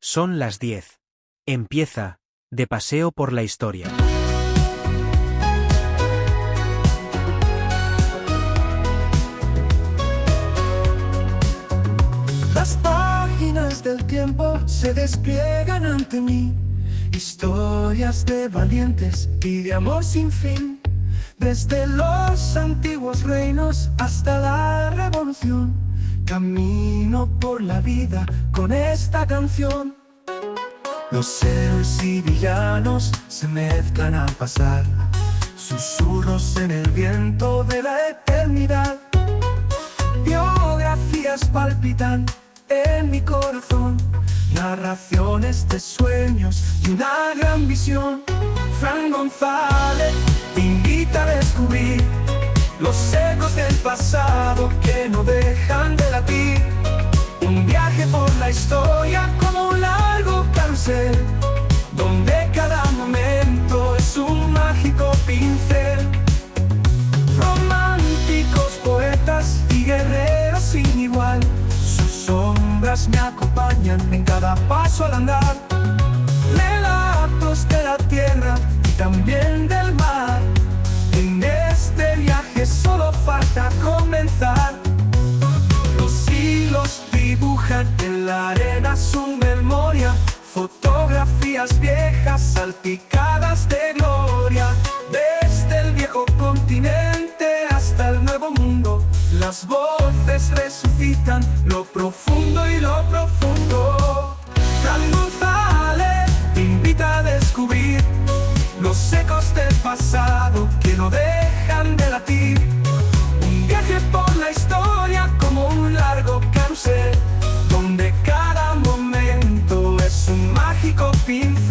Son las 10. Empieza, de paseo por la historia. Las páginas del tiempo se despliegan ante mí, historias de valientes y de amor sin fin, desde los antiguos reinos hasta la revolución. Camino por la vida con esta canción. Los héroes y villanos se mezclan al pasar, susurros en el viento de la eternidad. Biografías palpitan en mi corazón, narraciones de sueños y una gran visión. Fran González te invita a descubrir los ecos del pasado que no dejan de latir. Un viaje por la historia como un largo carrusel, donde cada momento es un mágico pincel. Románticos, poetas y guerreros sin igual, sus sombras me acompañan en cada paso al andar. Relatos de la tierra y también del mar, en este viaje solo falta comenzar. Los hilos dibujan en la arena su memoria, fotografías viejas salpicadas de gloria. Desde el viejo continente hasta el nuevo mundo, las voces resucitan lo profundo y lo profundo. Fran González te invita a descubrir los ecos del pasado que no dejan de latir. Un viaje por la historia como un largo carrusel, donde cada momento es un mágico pincel.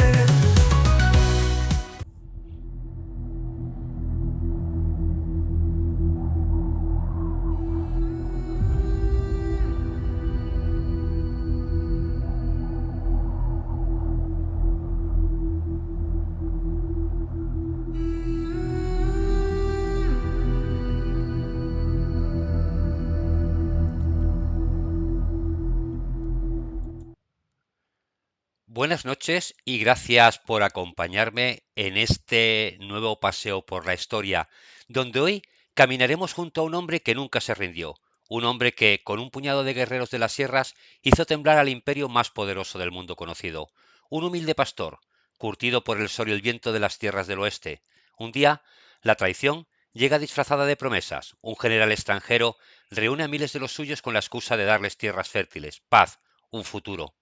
Buenas noches y gracias por acompañarme en este nuevo paseo por la historia, donde hoy caminaremos junto a un hombre que nunca se rindió, un hombre que, con un puñado de guerreros de las sierras, hizo temblar al imperio más poderoso del mundo conocido, un humilde pastor, curtido por el sol y el viento de las tierras del oeste. Un día, la traición llega disfrazada de promesas. Un general extranjero reúne a miles de los suyos con la excusa de darles tierras fértiles, paz, un futuro.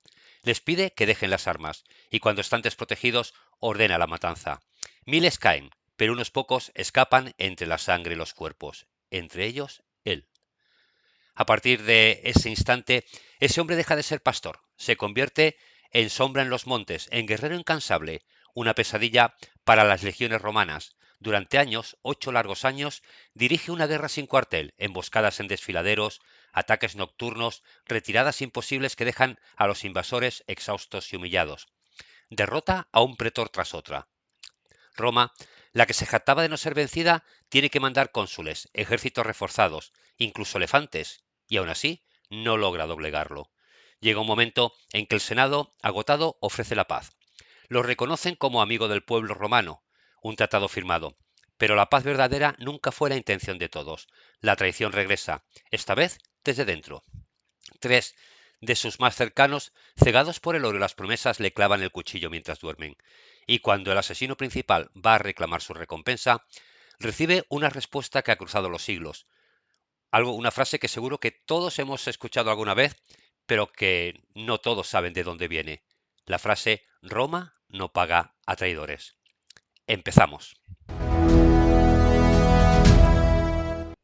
Les pide que dejen las armas, y cuando están desprotegidos, ordena la matanza. Miles caen, pero unos pocos escapan entre la sangre y los cuerpos, entre ellos él. A partir de ese instante, ese hombre deja de ser pastor, se convierte en sombra en los montes, en guerrero incansable, una pesadilla para las legiones romanas. Durante años, 8 largos años, dirige una guerra sin cuartel, emboscadas en desfiladeros, ataques nocturnos, retiradas imposibles que dejan a los invasores exhaustos y humillados. Derrota a un pretor tras otra. Roma, la que se jactaba de no ser vencida, tiene que mandar cónsules, ejércitos reforzados, incluso elefantes, y aún así no logra doblegarlo. Llega un momento en que el Senado, agotado, ofrece la paz. Lo reconocen como amigo del pueblo romano, un tratado firmado. Pero la paz verdadera nunca fue la intención de todos. La traición regresa, esta vez desde dentro. 3 de sus más cercanos, cegados por el oro y las promesas, le clavan el cuchillo mientras duermen. Y cuando el asesino principal va a reclamar su recompensa, recibe una respuesta que ha cruzado los siglos. Una frase que seguro que todos hemos escuchado alguna vez, pero que no todos saben de dónde viene. La frase Roma no paga a traidores. Empezamos.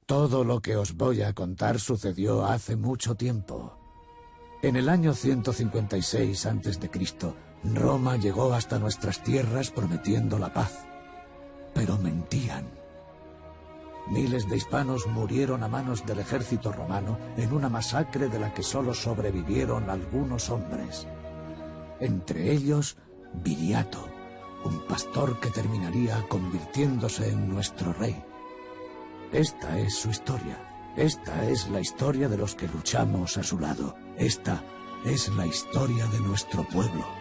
Todo lo que os voy a contar sucedió hace mucho tiempo. En el año 156 a.C., Roma llegó hasta nuestras tierras prometiendo la paz. Pero mentían. Miles de hispanos murieron a manos del ejército romano en una masacre de la que solo sobrevivieron algunos hombres. Entre ellos, Viriato, un pastor que terminaría convirtiéndose en nuestro rey. Esta es su historia. Esta es la historia de los que luchamos a su lado. Esta Es la historia de nuestro pueblo.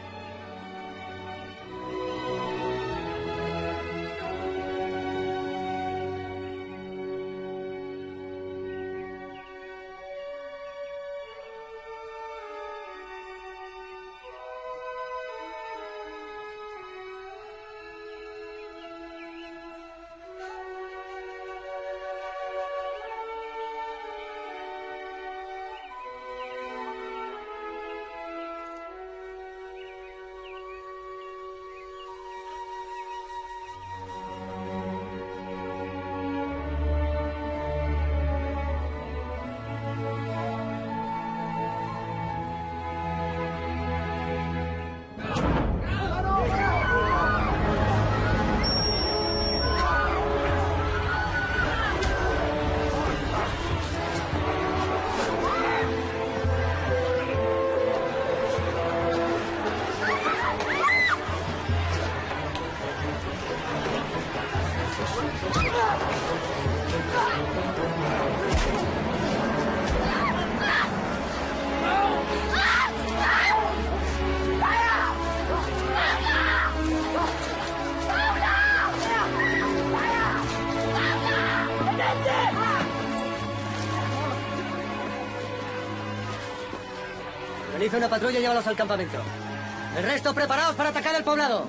Realiza una patrulla y llévalos al campamento. El resto, preparaos para atacar el poblado.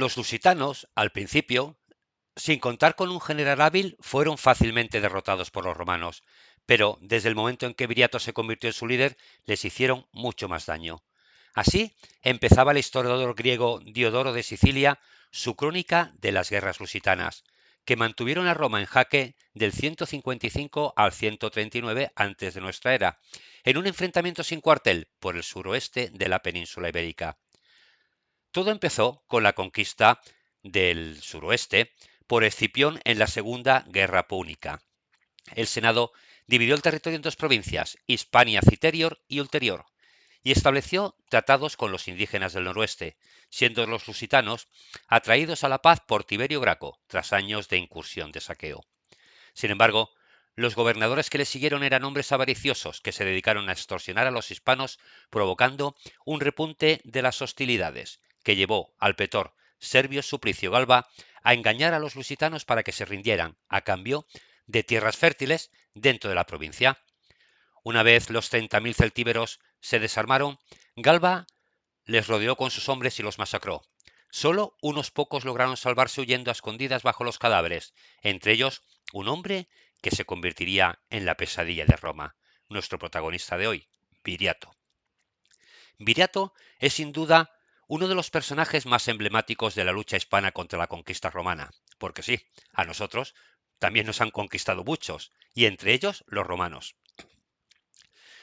Los lusitanos, al principio, sin contar con un general hábil, fueron fácilmente derrotados por los romanos, pero desde el momento en que Viriato se convirtió en su líder, les hicieron mucho más daño. Así empezaba el historiador griego Diodoro de Sicilia su crónica de las guerras lusitanas, que mantuvieron a Roma en jaque del 155 al 139 antes de nuestra era, en un enfrentamiento sin cuartel por el suroeste de la península ibérica. Todo empezó con la conquista del suroeste por Escipión en la Segunda Guerra Púnica. El Senado dividió el territorio en dos provincias, Hispania Citerior y Ulterior, y estableció tratados con los indígenas del noroeste, siendo los lusitanos atraídos a la paz por Tiberio Graco, tras años de incursión de saqueo. Sin embargo, los gobernadores que le siguieron eran hombres avariciosos que se dedicaron a extorsionar a los hispanos, provocando un repunte de las hostilidades, que llevó al pretor Servio Suplicio Galba a engañar a los lusitanos para que se rindieran a cambio de tierras fértiles dentro de la provincia. Una vez los 30.000 celtíberos se desarmaron, Galba les rodeó con sus hombres y los masacró. Solo unos pocos lograron salvarse huyendo a escondidas bajo los cadáveres, entre ellos un hombre que se convertiría en la pesadilla de Roma, nuestro protagonista de hoy, Viriato. Viriato es sin duda uno de los personajes más emblemáticos de la lucha hispana contra la conquista romana, porque sí, a nosotros también nos han conquistado muchos, y entre ellos los romanos.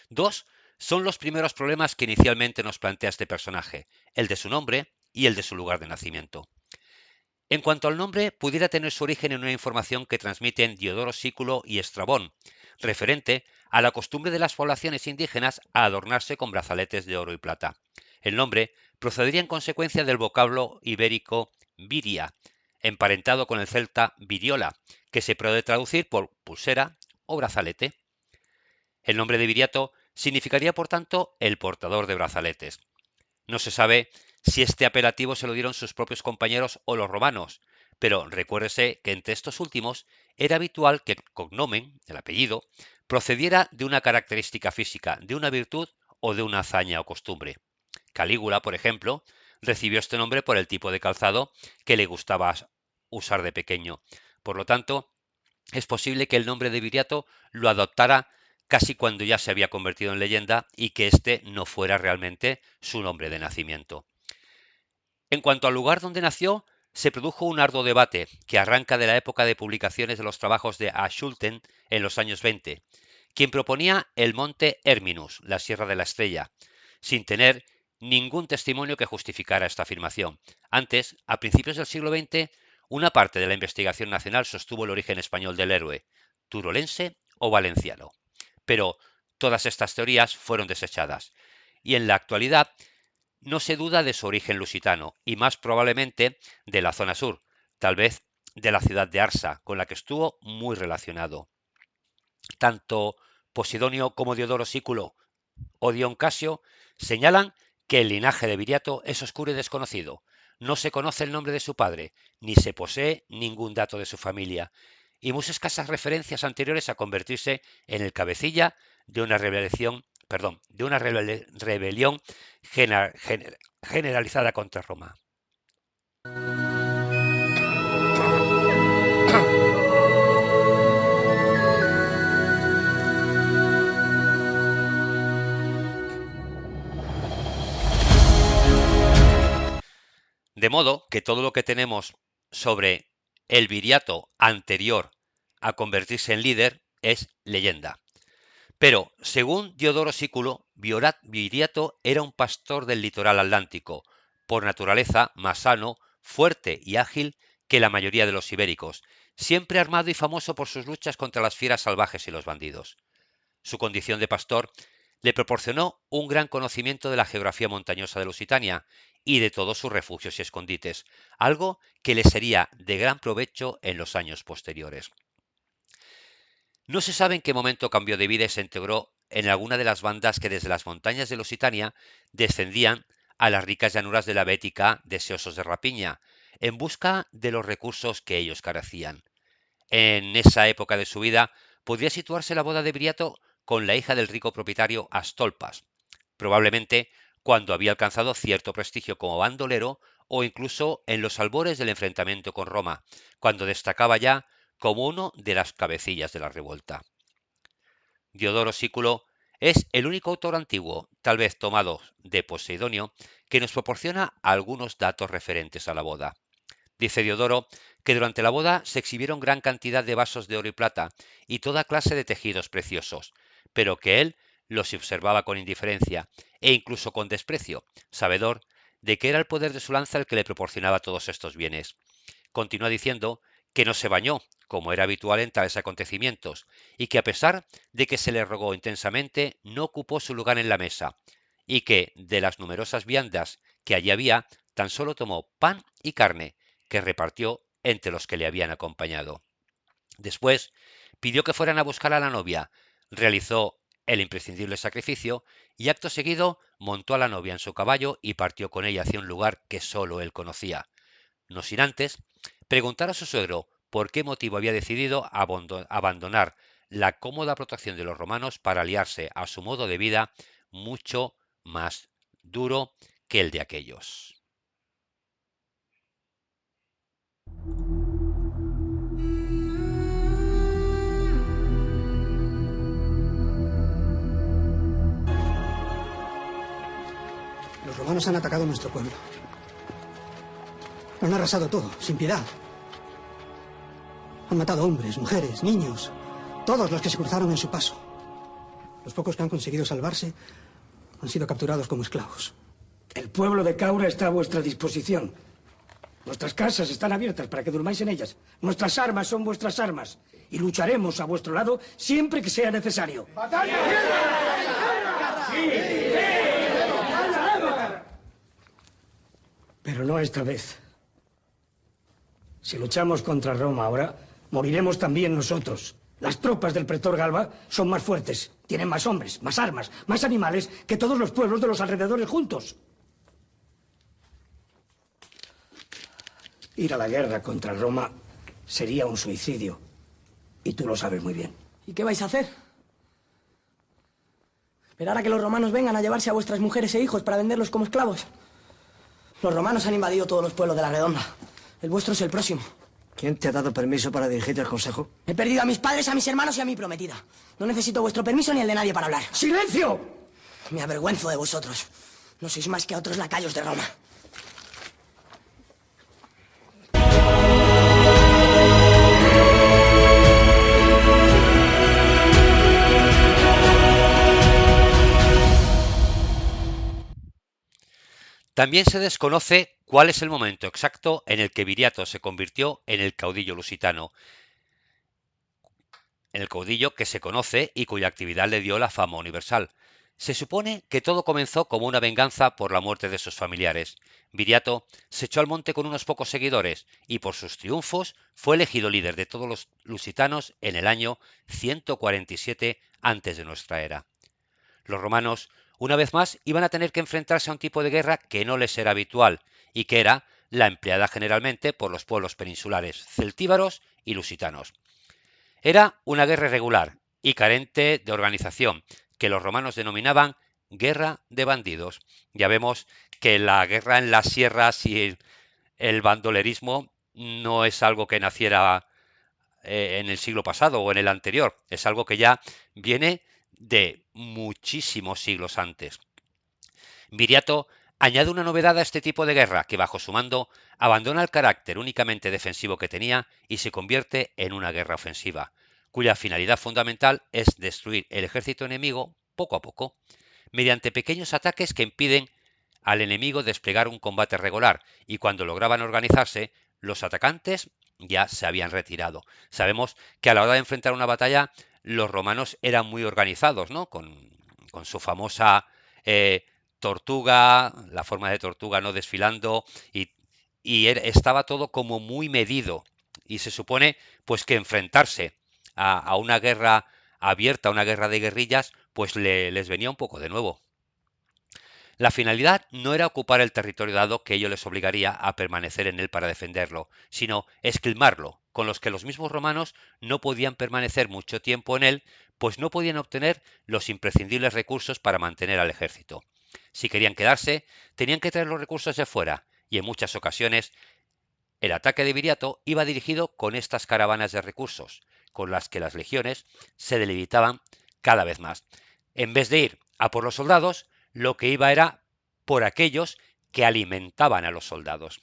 Dos son los primeros problemas que inicialmente nos plantea este personaje, el de su nombre y el de su lugar de nacimiento. En cuanto al nombre, pudiera tener su origen en una información que transmiten Diodoro Sículo y Estrabón, referente a la costumbre de las poblaciones indígenas a adornarse con brazaletes de oro y plata. El nombre procedería en consecuencia del vocablo ibérico viria, emparentado con el celta viriola, que se puede traducir por pulsera o brazalete. El nombre de Viriato significaría, por tanto, el portador de brazaletes. No se sabe si este apelativo se lo dieron sus propios compañeros o los romanos, pero recuérdese que entre estos últimos era habitual que el cognomen, el apellido, procediera de una característica física, de una virtud o de una hazaña o costumbre. Calígula, por ejemplo, recibió este nombre por el tipo de calzado que le gustaba usar de pequeño. Por lo tanto, es posible que el nombre de Viriato lo adoptara casi cuando ya se había convertido en leyenda y que este no fuera realmente su nombre de nacimiento. En cuanto al lugar donde nació, se produjo un arduo debate que arranca de la época de publicaciones de los trabajos de A. Schulten en los años 20, quien proponía el monte Herminus, la Sierra de la Estrella, sin tener ningún testimonio que justificara esta afirmación. Antes, a principios del siglo XX, una parte de la investigación nacional sostuvo el origen español del héroe, turolense o valenciano. Pero todas estas teorías fueron desechadas, y en la actualidad no se duda de su origen lusitano, y más probablemente de la zona sur, tal vez de la ciudad de Arsa, con la que estuvo muy relacionado. Tanto Posidonio como Diodoro Sículo o Dion Casio señalan que el linaje de Viriato es oscuro y desconocido. No se conoce el nombre de su padre, ni se posee ningún dato de su familia, y muy escasas referencias anteriores a convertirse en el cabecilla de una rebelión generalizada contra Roma. De modo que todo lo que tenemos sobre el Viriato anterior a convertirse en líder es leyenda. Pero, según Diodoro Sículo, Viriato era un pastor del litoral atlántico, por naturaleza más sano, fuerte y ágil que la mayoría de los ibéricos, siempre armado y famoso por sus luchas contra las fieras salvajes y los bandidos. Su condición de pastor le proporcionó un gran conocimiento de la geografía montañosa de Lusitania y de todos sus refugios y escondites, algo que le sería de gran provecho en los años posteriores. No se sabe en qué momento cambió de vida y se integró en alguna de las bandas que desde las montañas de Lusitania descendían a las ricas llanuras de la Bética, deseosos de rapiña, en busca de los recursos que ellos carecían. En esa época de su vida podría situarse la boda de Viriato con la hija del rico propietario Astolpas, probablemente cuando había alcanzado cierto prestigio como bandolero o incluso en los albores del enfrentamiento con Roma, cuando destacaba ya como uno de las cabecillas de la revuelta. Diodoro Sículo es el único autor antiguo, tal vez tomado de Poseidonio, que nos proporciona algunos datos referentes a la boda. Dice Diodoro que durante la boda se exhibieron gran cantidad de vasos de oro y plata y toda clase de tejidos preciosos, pero que él los observaba con indiferencia e incluso con desprecio, sabedor de que era el poder de su lanza el que le proporcionaba todos estos bienes. Continúa diciendo que no se bañó, como era habitual en tales acontecimientos, y que a pesar de que se le rogó intensamente, no ocupó su lugar en la mesa, y que de las numerosas viandas que allí había, tan solo tomó pan y carne, que repartió entre los que le habían acompañado. Después pidió que fueran a buscar a la novia, realizó el imprescindible sacrificio y acto seguido montó a la novia en su caballo y partió con ella hacia un lugar que solo él conocía, no sin antes preguntar a su suegro por qué motivo había decidido abandonar la cómoda protección de los romanos para aliarse a su modo de vida mucho más duro que el de aquellos. Los romanos han atacado nuestro pueblo. Lo han arrasado todo, sin piedad. Han matado hombres, mujeres, niños, todos los que se cruzaron en su paso. Los pocos que han conseguido salvarse han sido capturados como esclavos. El pueblo de Caura está a vuestra disposición. Nuestras casas están abiertas para que durmáis en ellas. Nuestras armas son vuestras armas. Y lucharemos a vuestro lado siempre que sea necesario. ¡Batalla! Pero no esta vez. Si luchamos contra Roma ahora, moriremos también nosotros. Las tropas del pretor Galba son más fuertes, tienen más hombres, más armas, más animales que todos los pueblos de los alrededores juntos. Ir a la guerra contra Roma sería un suicidio. Y tú lo sabes muy bien. ¿Y qué vais a hacer? ¿Esperar a que los romanos vengan a llevarse a vuestras mujeres e hijos para venderlos como esclavos? Los romanos han invadido todos los pueblos de la Redonda. El vuestro es el próximo. ¿Quién te ha dado permiso para dirigirte al consejo? He perdido a mis padres, a mis hermanos y a mi prometida. No necesito vuestro permiso ni el de nadie para hablar. ¡Silencio! Me avergüenzo de vosotros. No sois más que otros lacayos de Roma. También se desconoce cuál es el momento exacto en el que Viriato se convirtió en el caudillo lusitano, el caudillo que se conoce y cuya actividad le dio la fama universal. Se supone que todo comenzó como una venganza por la muerte de sus familiares. Viriato se echó al monte con unos pocos seguidores y por sus triunfos fue elegido líder de todos los lusitanos en el año 147 antes de nuestra era. Los romanos, una vez más, iban a tener que enfrentarse a un tipo de guerra que no les era habitual y que era la empleada generalmente por los pueblos peninsulares celtíbaros y lusitanos. Era una guerra irregular y carente de organización, que los romanos denominaban guerra de bandidos. Ya vemos que la guerra en las sierras y el bandolerismo no es algo que naciera en el siglo pasado o en el anterior, es algo que ya viene de muchísimos siglos antes. Viriato añade una novedad a este tipo de guerra que bajo su mando abandona el carácter únicamente defensivo que tenía y se convierte en una guerra ofensiva, cuya finalidad fundamental es destruir el ejército enemigo poco a poco, mediante pequeños ataques que impiden al enemigo desplegar un combate regular y cuando lograban organizarse, los atacantes ya se habían retirado. Sabemos que a la hora de enfrentar una batalla, los romanos eran muy organizados, ¿no? Con su famosa tortuga, la forma de tortuga no desfilando y estaba todo como muy medido y se supone pues que enfrentarse a una guerra abierta, a una guerra de guerrillas, pues les venía un poco de nuevo. La finalidad no era ocupar el territorio dado que ello les obligaría a permanecer en él para defenderlo, sino esquilmarlo, con los que los mismos romanos no podían permanecer mucho tiempo en él, pues no podían obtener los imprescindibles recursos para mantener al ejército. Si querían quedarse, tenían que traer los recursos de fuera, y en muchas ocasiones el ataque de Viriato iba dirigido con estas caravanas de recursos, con las que las legiones se debilitaban cada vez más. En vez de ir a por los soldados, lo que iba era por aquellos que alimentaban a los soldados.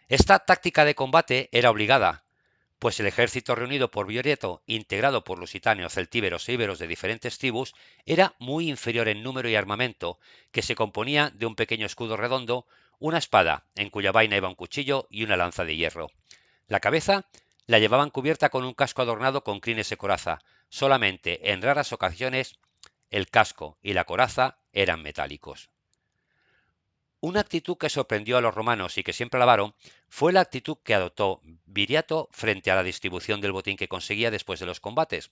Esta táctica de combate era obligada, pues el ejército reunido por Viriato, integrado por lusitanos, celtíberos e íberos de diferentes tribus, era muy inferior en número y armamento, que se componía de un pequeño escudo redondo, una espada, en cuya vaina iba un cuchillo y una lanza de hierro. La cabeza la llevaban cubierta con un casco adornado con crines de coraza. Solamente en raras ocasiones el casco y la coraza eran metálicos. Una actitud que sorprendió a los romanos y que siempre alabaron fue la actitud que adoptó Viriato frente a la distribución del botín que conseguía después de los combates,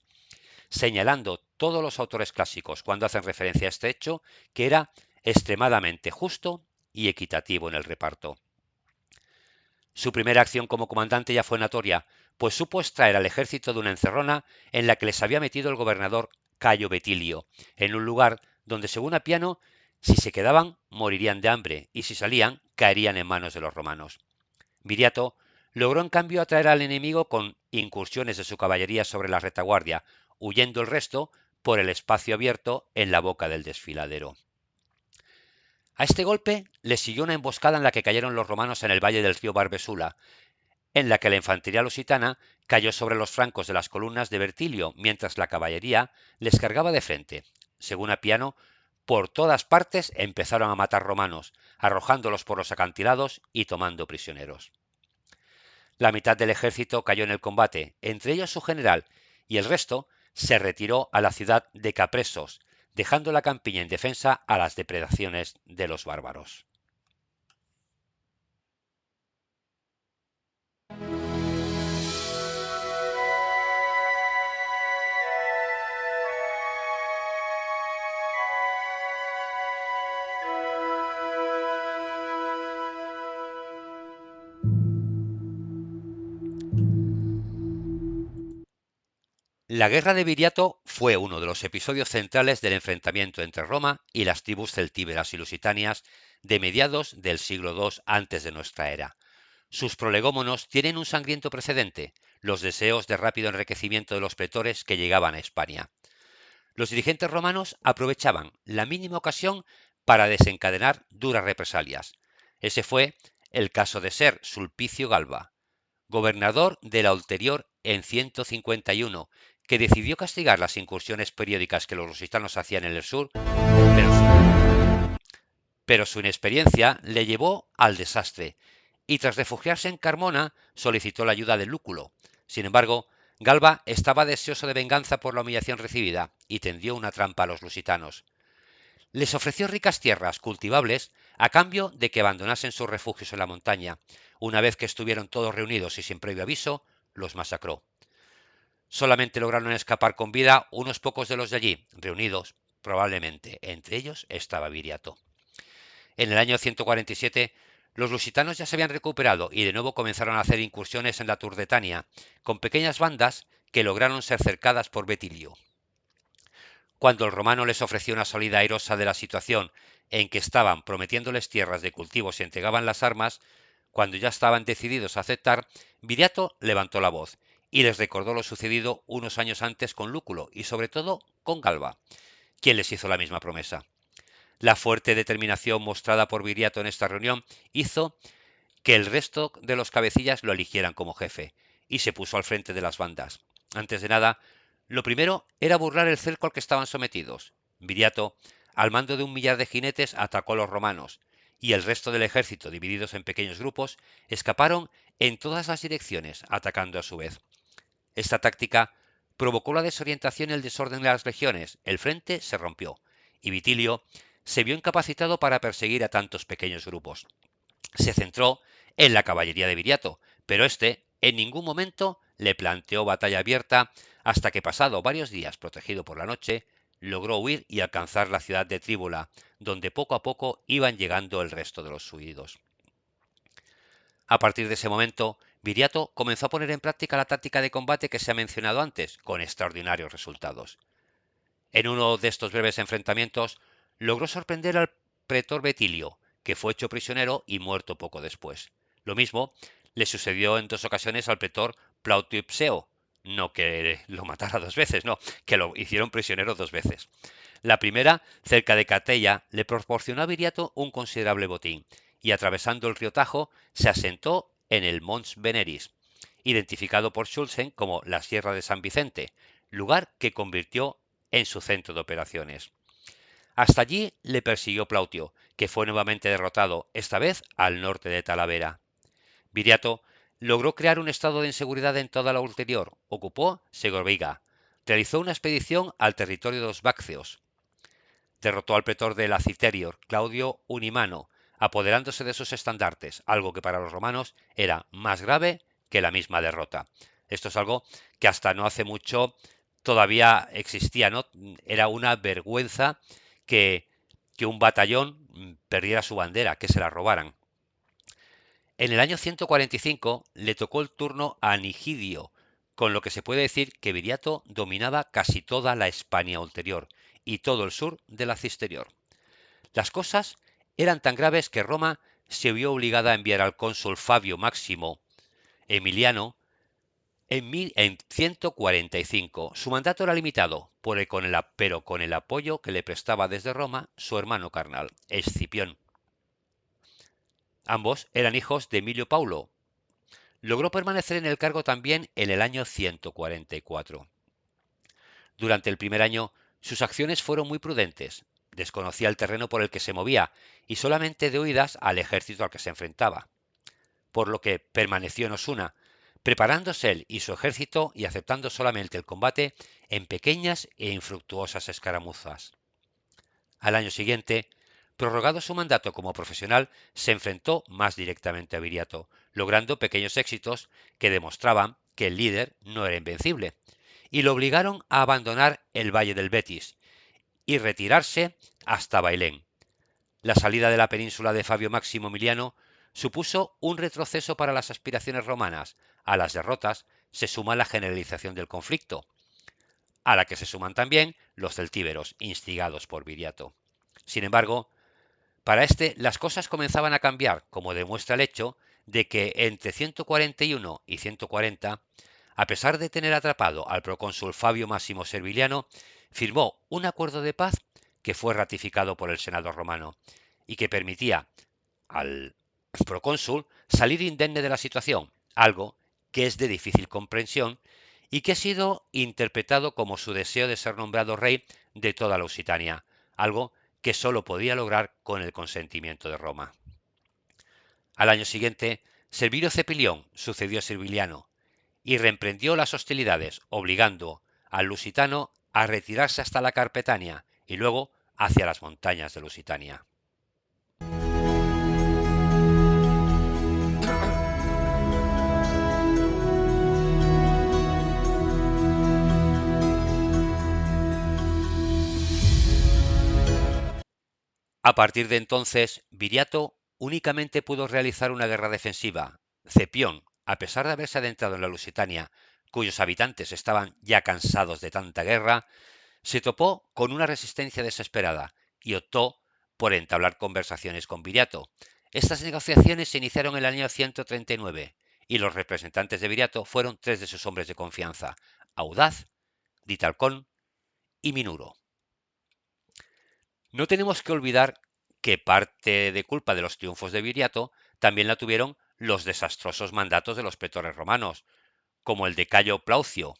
señalando todos los autores clásicos cuando hacen referencia a este hecho que era extremadamente justo y equitativo en el reparto. Su primera acción como comandante ya fue notoria, pues supo extraer al ejército de una encerrona en la que les había metido el gobernador Cayo Betilio, en un lugar donde, según Apiano, si se quedaban morirían de hambre y si salían caerían en manos de los romanos. Viriato logró en cambio atraer al enemigo con incursiones de su caballería sobre la retaguardia, huyendo el resto por el espacio abierto en la boca del desfiladero. A este golpe le siguió una emboscada en la que cayeron los romanos en el valle del río Barbesula, en la que la infantería lusitana cayó sobre los flancos de las columnas de Vertilio, mientras la caballería les cargaba de frente. Según Apiano, por todas partes empezaron a matar romanos, arrojándolos por los acantilados y tomando prisioneros. La mitad del ejército cayó en el combate, entre ellos su general, y el resto se retiró a la ciudad de Capresos, dejando la campiña indefensa a las depredaciones de los bárbaros. La guerra de Viriato fue uno de los episodios centrales del enfrentamiento entre Roma y las tribus celtíberas y lusitanias de mediados del siglo II antes de nuestra era. Sus prolegómenos tienen un sangriento precedente, los deseos de rápido enriquecimiento de los pretores que llegaban a España. Los dirigentes romanos aprovechaban la mínima ocasión para desencadenar duras represalias. Ese fue el caso de Ser Sulpicio Galba, gobernador de la Ulterior en 151, que decidió castigar las incursiones periódicas que los lusitanos hacían en el sur, pero su inexperiencia le llevó al desastre, y tras refugiarse en Carmona solicitó la ayuda de Lúculo. Sin embargo, Galba estaba deseoso de venganza por la humillación recibida y tendió una trampa a los lusitanos. Les ofreció ricas tierras cultivables a cambio de que abandonasen sus refugios en la montaña. Una vez que estuvieron todos reunidos y sin previo aviso, los masacró. Solamente lograron escapar con vida unos pocos de los de allí, reunidos, probablemente entre ellos estaba Viriato. En el año 147, los lusitanos ya se habían recuperado y de nuevo comenzaron a hacer incursiones en la Turdetania, con pequeñas bandas que lograron ser cercadas por Betilio. Cuando el romano les ofreció una salida airosa de la situación en que estaban, prometiéndoles tierras de cultivo si entregaban las armas, cuando ya estaban decididos a aceptar, Viriato levantó la voz y les recordó lo sucedido unos años antes con Lúculo y sobre todo con Galba, quien les hizo la misma promesa. La fuerte determinación mostrada por Viriato en esta reunión hizo que el resto de los cabecillas lo eligieran como jefe, y se puso al frente de las bandas. Antes de nada, lo primero era burlar el cerco al que estaban sometidos. Viriato, al mando de 1 millar de jinetes, atacó a los romanos, y el resto del ejército, divididos en pequeños grupos, escaparon en todas las direcciones, atacando a su vez. Esta táctica provocó la desorientación y el desorden de las legiones. El frente se rompió, y Vitilio se vio incapacitado para perseguir a tantos pequeños grupos. Se centró en la caballería de Viriato, pero éste en ningún momento le planteó batalla abierta hasta que, pasado varios días protegido por la noche, logró huir y alcanzar la ciudad de Tríbula, donde poco a poco iban llegando el resto de los huidos. A partir de ese momento, Viriato comenzó a poner en práctica la táctica de combate que se ha mencionado antes, con extraordinarios resultados. En uno de estos breves enfrentamientos, logró sorprender al pretor Betilio, que fue hecho prisionero y muerto poco después. Lo mismo le sucedió en 2 ocasiones al pretor Plautio Ipseo, no que lo matara 2 veces, no, que lo hicieron prisionero 2 veces. La primera, cerca de Catella, le proporcionó a Viriato un considerable botín, y atravesando el río Tajo, se asentó en el Mons Veneris, identificado por Schulzen como la Sierra de San Vicente, lugar que convirtió en su centro de operaciones. Hasta allí le persiguió Plautio, que fue nuevamente derrotado, esta vez al norte de Talavera. Viriato logró crear un estado de inseguridad en toda la ulterior, ocupó Segoviga, realizó una expedición al territorio de los Bacceos, derrotó al pretor de la Citerior, Claudio Unimano, apoderándose de sus estandartes, algo que para los romanos era más grave que la misma derrota. Esto es algo que hasta no hace mucho todavía existía, ¿no? Era una vergüenza que un batallón perdiera su bandera, que se la robaran. En el año 145 le tocó el turno a Nigidio, con lo que se puede decir que Viriato dominaba casi toda la Hispania ulterior y todo el sur de la Cisterior. Las cosas eran tan graves que Roma se vio obligada a enviar al cónsul Fabio Máximo Emiliano en 145. Su mandato era limitado, pero con el apoyo que le prestaba desde Roma su hermano carnal, Escipión. Ambos eran hijos de Emilio Paulo. Logró permanecer en el cargo también en el año 144. Durante el primer año, sus acciones fueron muy prudentes. Desconocía el terreno por el que se movía y solamente de oídas al ejército al que se enfrentaba. Por lo que permaneció en Osuna, preparándose él y su ejército y aceptando solamente el combate en pequeñas e infructuosas escaramuzas. Al año siguiente, prorrogado su mandato como profesional, se enfrentó más directamente a Viriato, logrando pequeños éxitos que demostraban que el líder no era invencible, y lo obligaron a abandonar el valle del Betis y retirarse hasta Bailén. La salida de la península de Fabio Máximo Emiliano supuso un retroceso para las aspiraciones romanas. A las derrotas se suma la generalización del conflicto, a la que se suman también los celtíberos, instigados por Viriato. Sin embargo, para este las cosas comenzaban a cambiar, como demuestra el hecho de que entre 141 y 140, a pesar de tener atrapado al procónsul Fabio Máximo Serviliano, firmó un acuerdo de paz que fue ratificado por el Senado romano y que permitía al procónsul salir indemne de la situación, algo que es de difícil comprensión y que ha sido interpretado como su deseo de ser nombrado rey de toda la Lusitania, algo que sólo podía lograr con el consentimiento de Roma. Al año siguiente, Servilio Cepilión sucedió a Serviliano y reemprendió las hostilidades, obligando al lusitano a retirarse hasta la Carpetania y luego hacia las montañas de Lusitania. A partir de entonces, Viriato únicamente pudo realizar una guerra defensiva. Cepión, a pesar de haberse adentrado en la Lusitania, cuyos habitantes estaban ya cansados de tanta guerra, se topó con una resistencia desesperada y optó por entablar conversaciones con Viriato. Estas negociaciones se iniciaron en el año 139 y los representantes de Viriato fueron tres de sus hombres de confianza: Audaz, Ditalcón y Minuro. No tenemos que olvidar que parte de culpa de los triunfos de Viriato también la tuvieron los desastrosos mandatos de los pretores romanos, como el de Cayo Plaucio,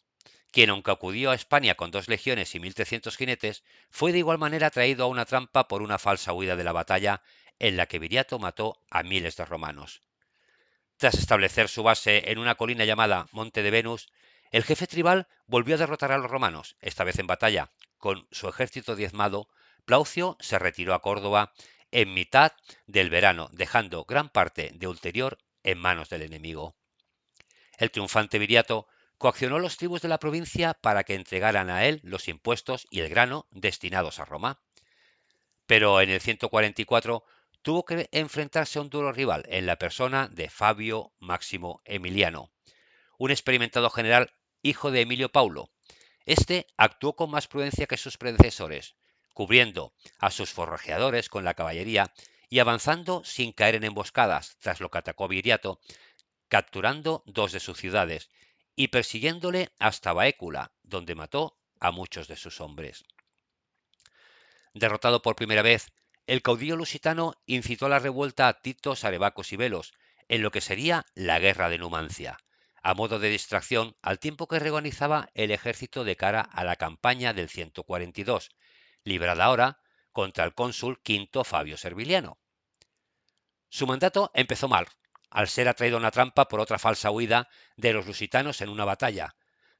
quien, aunque acudió a España con 2 legiones y 1.300 jinetes, fue de igual manera traído a una trampa por una falsa huida de la batalla en la que Viriato mató a miles de romanos. Tras establecer su base en una colina llamada Monte de Venus, el jefe tribal volvió a derrotar a los romanos, esta vez en batalla. Con su ejército diezmado, Plaucio se retiró a Córdoba en mitad del verano, dejando gran parte de Ulterior en manos del enemigo. El triunfante Viriato coaccionó a los tribus de la provincia para que entregaran a él los impuestos y el grano destinados a Roma. Pero en el 144 tuvo que enfrentarse a un duro rival en la persona de Fabio Máximo Emiliano, un experimentado general hijo de Emilio Paulo. Este actuó con más prudencia que sus predecesores, cubriendo a sus forrajeadores con la caballería y avanzando sin caer en emboscadas, tras lo que atacó Viriato, capturando 2 de sus ciudades y persiguiéndole hasta Baécula, donde mató a muchos de sus hombres. Derrotado por primera vez, el caudillo lusitano incitó a la revuelta a Titos, Arebacos y Velos, en lo que sería la Guerra de Numancia, a modo de distracción al tiempo que reorganizaba el ejército de cara a la campaña del 142, librada ahora contra el cónsul Quinto Fabio Serviliano. Su mandato empezó mal, al ser atraído a una trampa por otra falsa huida de los lusitanos en una batalla,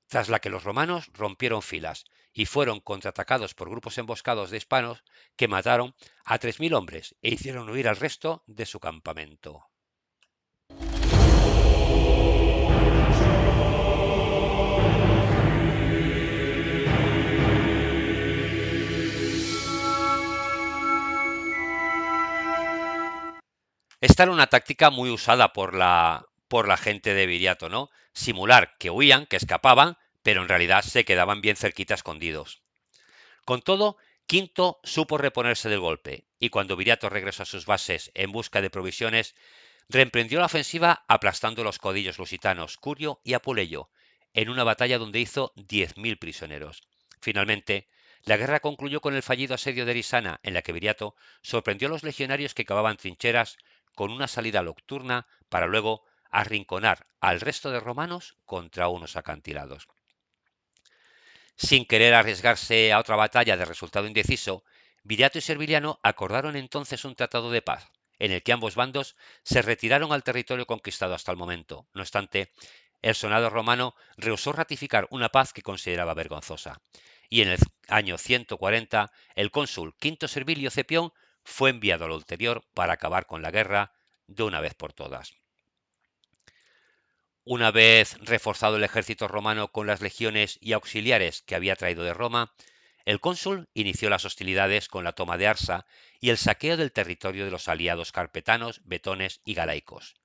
tras la que los romanos rompieron filas y fueron contraatacados por grupos emboscados de hispanos que mataron a 3.000 hombres e hicieron huir al resto de su campamento. Esta era una táctica muy usada por la gente de Viriato, ¿no? Simular que huían, que escapaban, pero en realidad se quedaban bien cerquita escondidos. Con todo, Quinto supo reponerse del golpe, y cuando Viriato regresó a sus bases en busca de provisiones, reemprendió la ofensiva aplastando los caudillos lusitanos Curio y Apuleyo, en una batalla donde hizo 10.000 prisioneros. Finalmente, la guerra concluyó con el fallido asedio de Erisana, en la que Viriato sorprendió a los legionarios que cavaban trincheras con una salida nocturna para luego arrinconar al resto de romanos contra unos acantilados. Sin querer arriesgarse a otra batalla de resultado indeciso, Viriato y Serviliano acordaron entonces un tratado de paz, en el que ambos bandos se retiraron al territorio conquistado hasta el momento. No obstante, el Senado romano rehusó ratificar una paz que consideraba vergonzosa, y en el año 140 el cónsul Quinto Servilio Cepión fue enviado al Ulterior para acabar con la guerra de una vez por todas. Una vez reforzado el ejército romano con las legiones y auxiliares que había traído de Roma, el cónsul inició las hostilidades con la toma de Arsa y el saqueo del territorio de los aliados carpetanos, betones y galaicos.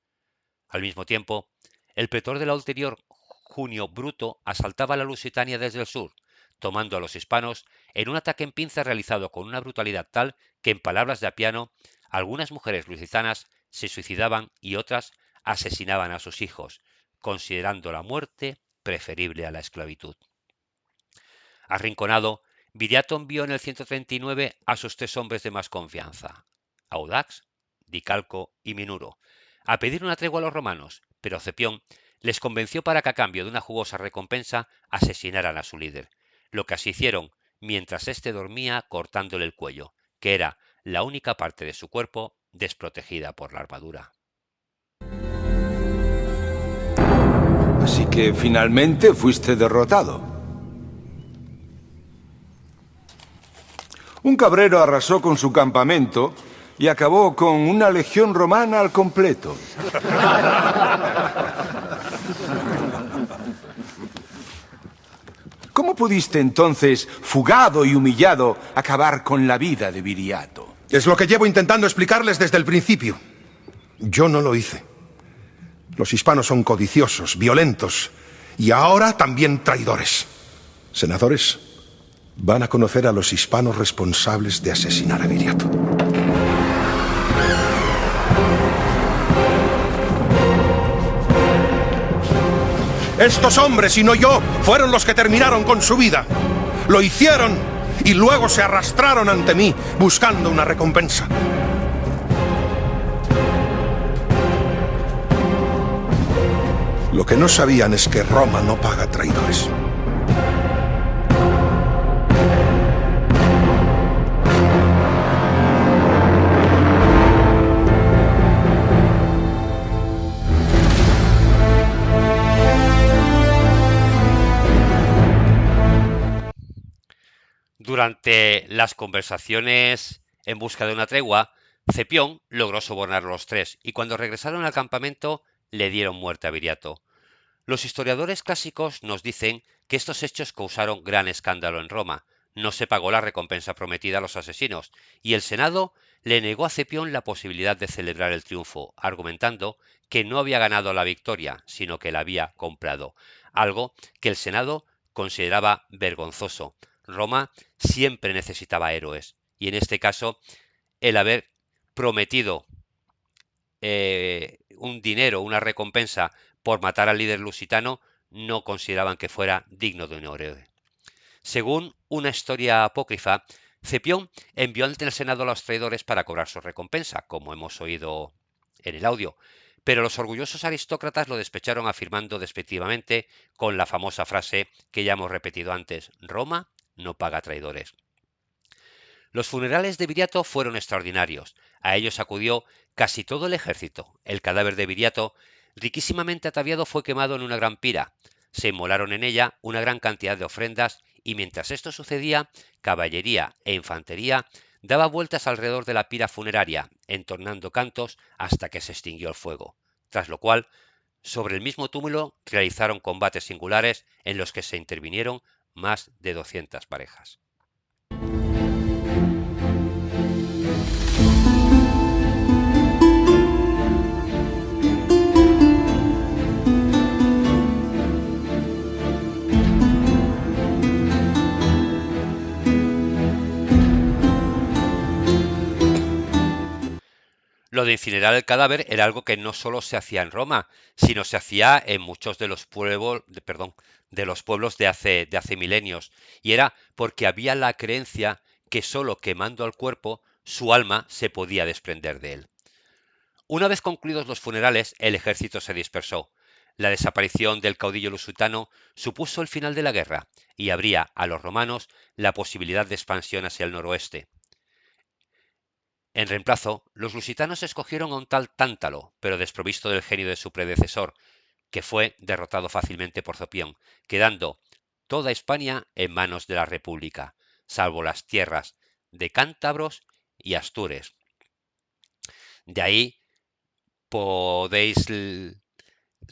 Al mismo tiempo, el pretor de la Ulterior, Junio Bruto, asaltaba la Lusitania desde el sur, tomando a los hispanos en un ataque en pinza realizado con una brutalidad tal que, en palabras de Apiano, algunas mujeres lusitanas se suicidaban y otras asesinaban a sus hijos, considerando la muerte preferible a la esclavitud. Arrinconado, Viriato envió en el 139 a sus 3 hombres de más confianza, Audax, Dicalco y Minuro, a pedir una tregua a los romanos, pero Cepión les convenció para que a cambio de una jugosa recompensa asesinaran a su líder, lo que así hicieron mientras éste dormía cortándole el cuello, que era la única parte de su cuerpo desprotegida por la armadura. Así que finalmente fuiste derrotado. Un cabrero arrasó con su campamento y acabó con una legión romana al completo. ¿Cómo pudiste entonces, fugado y humillado, acabar con la vida de Viriato? Es lo que llevo intentando explicarles desde el principio. Yo no lo hice. Los hispanos son codiciosos, violentos y ahora también traidores. Senadores, van a conocer a los hispanos responsables de asesinar a Viriato. Estos hombres, y no yo, fueron los que terminaron con su vida. Lo hicieron y luego se arrastraron ante mí buscando una recompensa. Lo que no sabían es que Roma no paga traidores. Durante las conversaciones en busca de una tregua, Cepión logró sobornar a los tres y cuando regresaron al campamento le dieron muerte a Viriato. Los historiadores clásicos nos dicen que estos hechos causaron gran escándalo en Roma. No se pagó la recompensa prometida a los asesinos y el Senado le negó a Cepión la posibilidad de celebrar el triunfo, argumentando que no había ganado la victoria, sino que la había comprado, algo que el Senado consideraba vergonzoso. Roma siempre necesitaba héroes y en este caso el haber prometido un dinero, una recompensa por matar al líder lusitano, no consideraban que fuera digno de un héroe. Según una historia apócrifa, Cepión envió ante el Senado a los traidores para cobrar su recompensa, como hemos oído en el audio, pero los orgullosos aristócratas lo despecharon afirmando despectivamente con la famosa frase que ya hemos repetido antes: Roma no paga traidores. Los funerales de Viriato fueron extraordinarios. A ellos acudió casi todo el ejército. El cadáver de Viriato, riquísimamente ataviado, fue quemado en una gran pira. Se inmolaron en ella una gran cantidad de ofrendas y mientras esto sucedía, caballería e infantería daba vueltas alrededor de la pira funeraria, entonando cantos hasta que se extinguió el fuego. Tras lo cual, sobre el mismo túmulo realizaron combates singulares en los que se intervinieron más de 200 parejas. Lo de incinerar el cadáver era algo que no solo se hacía en Roma, sino se hacía en muchos de los pueblos, de hace milenios, y era porque había la creencia que solo quemando al cuerpo su alma se podía desprender de él. Una vez concluidos los funerales, el ejército se dispersó. La desaparición del caudillo lusitano supuso el final de la guerra y abría a los romanos la posibilidad de expansión hacia el noroeste. En reemplazo, los lusitanos escogieron a un tal Tántalo, pero desprovisto del genio de su predecesor, que fue derrotado fácilmente por Cepión, quedando toda Hispania en manos de la República, salvo las tierras de cántabros y astures. De ahí podéis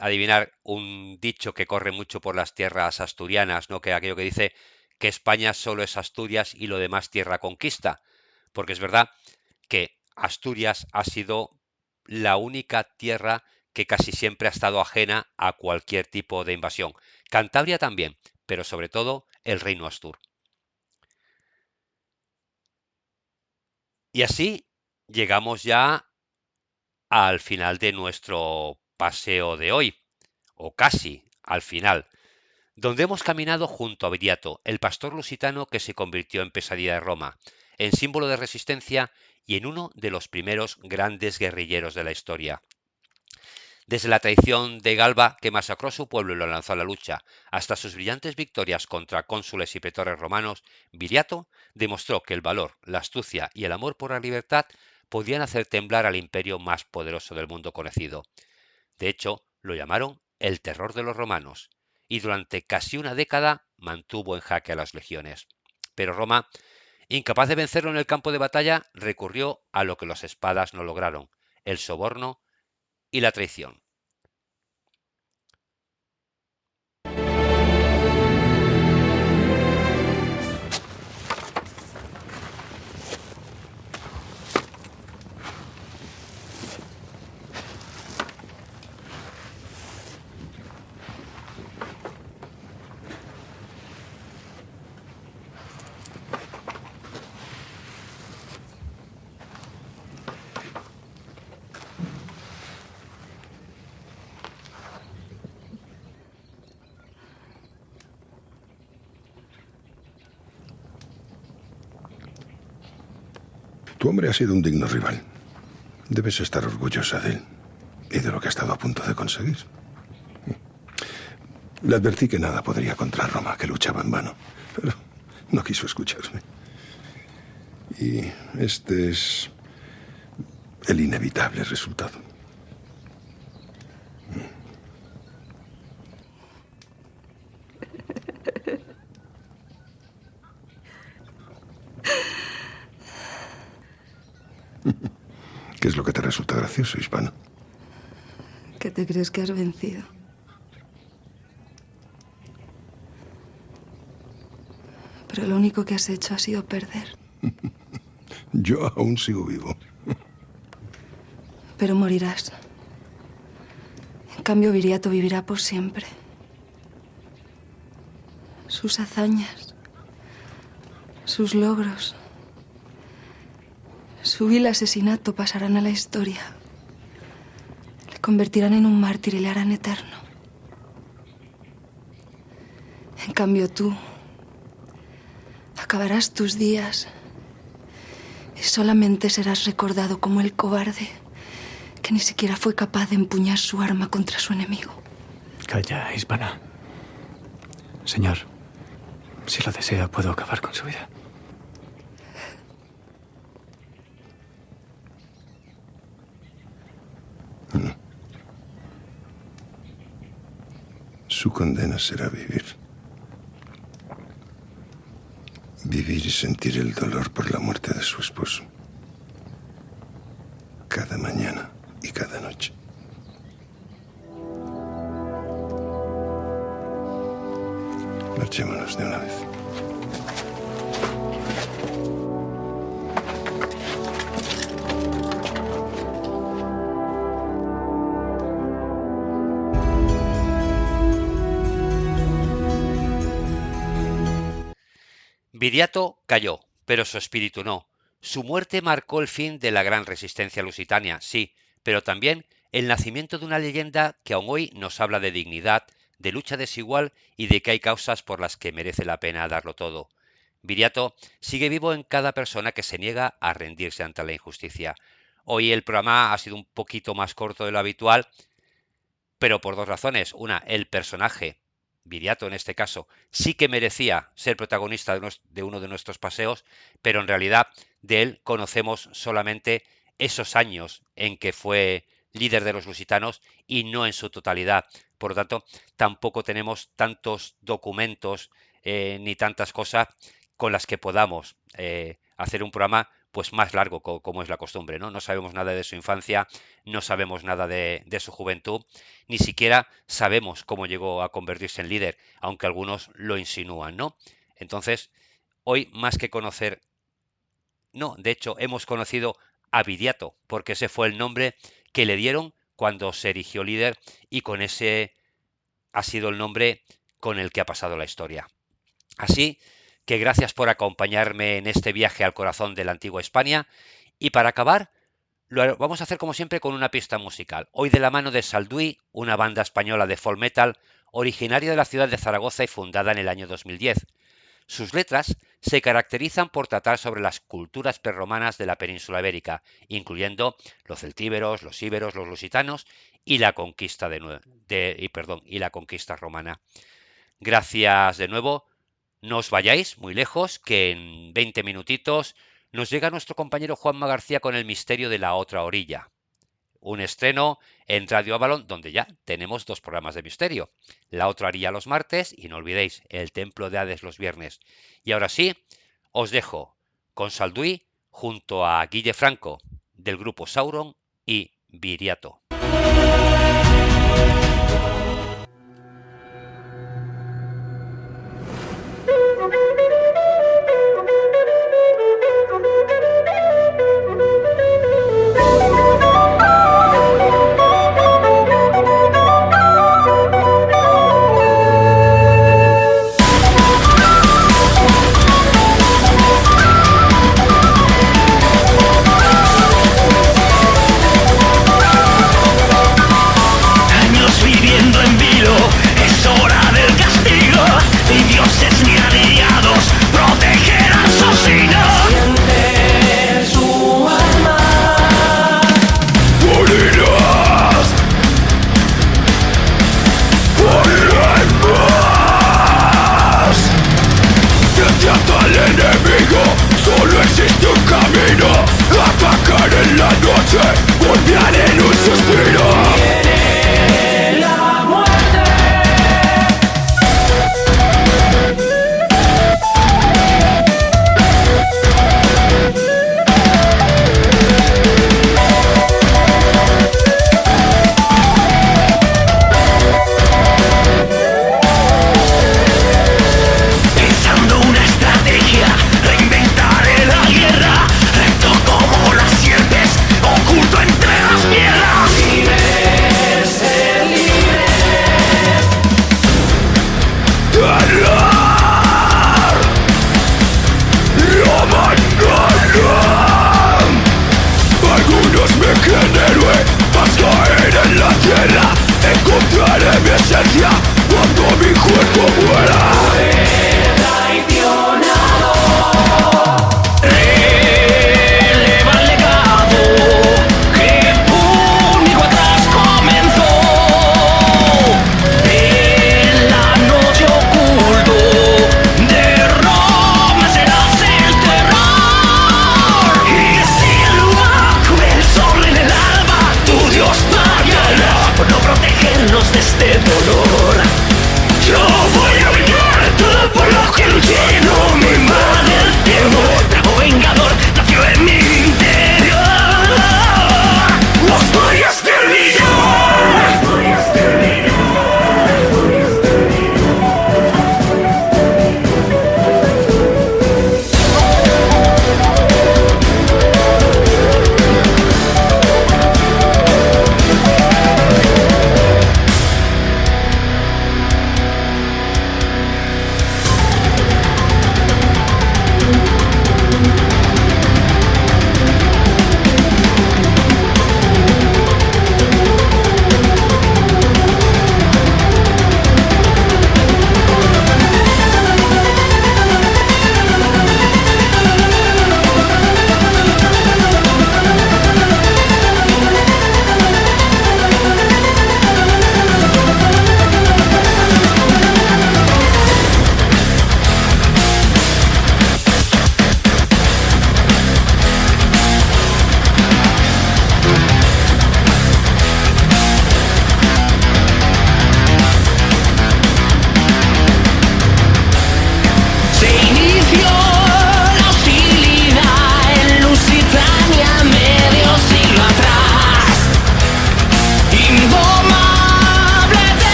adivinar un dicho que corre mucho por las tierras asturianas, ¿no? Que aquello que dice que España solo es Asturias y lo demás tierra conquista, porque es verdad que Asturias ha sido la única tierra que casi siempre ha estado ajena a cualquier tipo de invasión. Cantabria también, pero sobre todo el reino astur. Y así llegamos ya al final de nuestro paseo de hoy, o casi al final, donde hemos caminado junto a Viriato, el pastor lusitano que se convirtió en pesadilla de Roma, en símbolo de resistencia y en uno de los primeros grandes guerrilleros de la historia. Desde la traición de Galba, que masacró a su pueblo y lo lanzó a la lucha, hasta sus brillantes victorias contra cónsules y pretores romanos, Viriato demostró que el valor, la astucia y el amor por la libertad podían hacer temblar al imperio más poderoso del mundo conocido. De hecho, lo llamaron el terror de los romanos, y durante casi una década mantuvo en jaque a las legiones. Pero Roma, incapaz de vencerlo en el campo de batalla, recurrió a lo que las espadas no lograron: el soborno y la traición. Tu hombre ha sido un digno rival. Debes estar orgullosa de él y de lo que ha estado a punto de conseguir. Le advertí que nada podría contra Roma, que luchaba en vano, pero no quiso escucharme. Y este es el inevitable resultado. ¿Qué es lo que te resulta gracioso, hispano? ¿Qué te crees que has vencido? Pero lo único que has hecho ha sido perder. Yo aún sigo vivo. Pero morirás. En cambio, Viriato vivirá por siempre. Sus hazañas, sus logros, su vil asesinato pasarán a la historia. Le convertirán en un mártir y le harán eterno. En cambio, tú acabarás tus días y solamente serás recordado como el cobarde que ni siquiera fue capaz de empuñar su arma contra su enemigo. Calla, hispana. Señor, si lo desea, puedo acabar con su vida. No. Su condena será vivir. Vivir y sentir el dolor por la muerte de su esposo. Cada mañana y cada noche. Marchémonos de una vez. Viriato cayó, pero su espíritu no. Su muerte marcó el fin de la gran resistencia lusitania, sí, pero también el nacimiento de una leyenda que aún hoy nos habla de dignidad, de lucha desigual y de que hay causas por las que merece la pena darlo todo. Viriato sigue vivo en cada persona que se niega a rendirse ante la injusticia. Hoy el programa ha sido un poquito más corto de lo habitual, pero por dos razones. Una, el personaje, Viriato en este caso, sí que merecía ser protagonista de uno de nuestros paseos, pero en realidad de él conocemos solamente esos años en que fue líder de los lusitanos y no en su totalidad. Por lo tanto, tampoco tenemos tantos documentos ni tantas cosas con las que podamos hacer un programa pues más largo, como es la costumbre, ¿no? No sabemos nada de su infancia, no sabemos nada de su juventud, ni siquiera sabemos cómo llegó a convertirse en líder, aunque algunos lo insinúan, ¿no? Entonces, hoy más que conocer, no, de hecho, hemos conocido a Viriato, porque ese fue el nombre que le dieron cuando se erigió líder y con ese ha sido el nombre con el que ha pasado la historia. Así que gracias por acompañarme en este viaje al corazón de la antigua España. Y para acabar, lo vamos a hacer como siempre con una pista musical. Hoy de la mano de Salduí, una banda española de folk metal originaria de la ciudad de Zaragoza y fundada en el año 2010. Sus letras se caracterizan por tratar sobre las culturas prerromanas de la península ibérica, incluyendo los celtíberos, los íberos, los lusitanos y la conquista y la conquista romana. Gracias de nuevo. No os vayáis muy lejos, que en 20 minutitos nos llega nuestro compañero Juanma García con El misterio de la otra orilla. Un estreno en Radio Avalon, donde ya tenemos 2 programas de misterio. La otra orilla los martes y no olvidéis, El templo de Hades los viernes. Y ahora sí, os dejo con Salduí junto a Guille Franco del grupo Sauron y Viriato.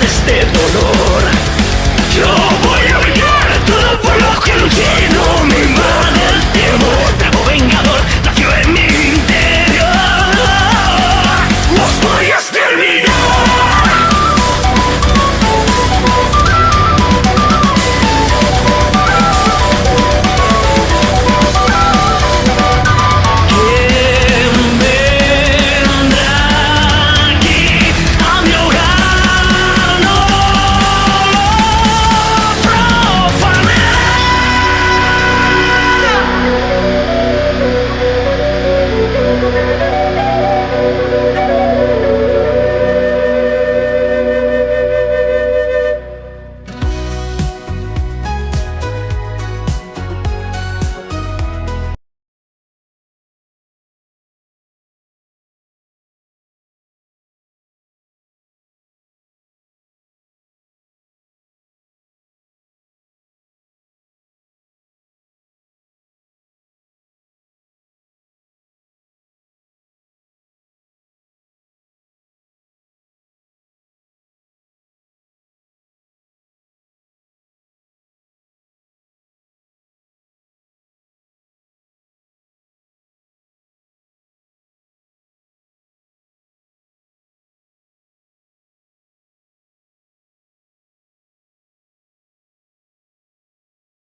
este dolor.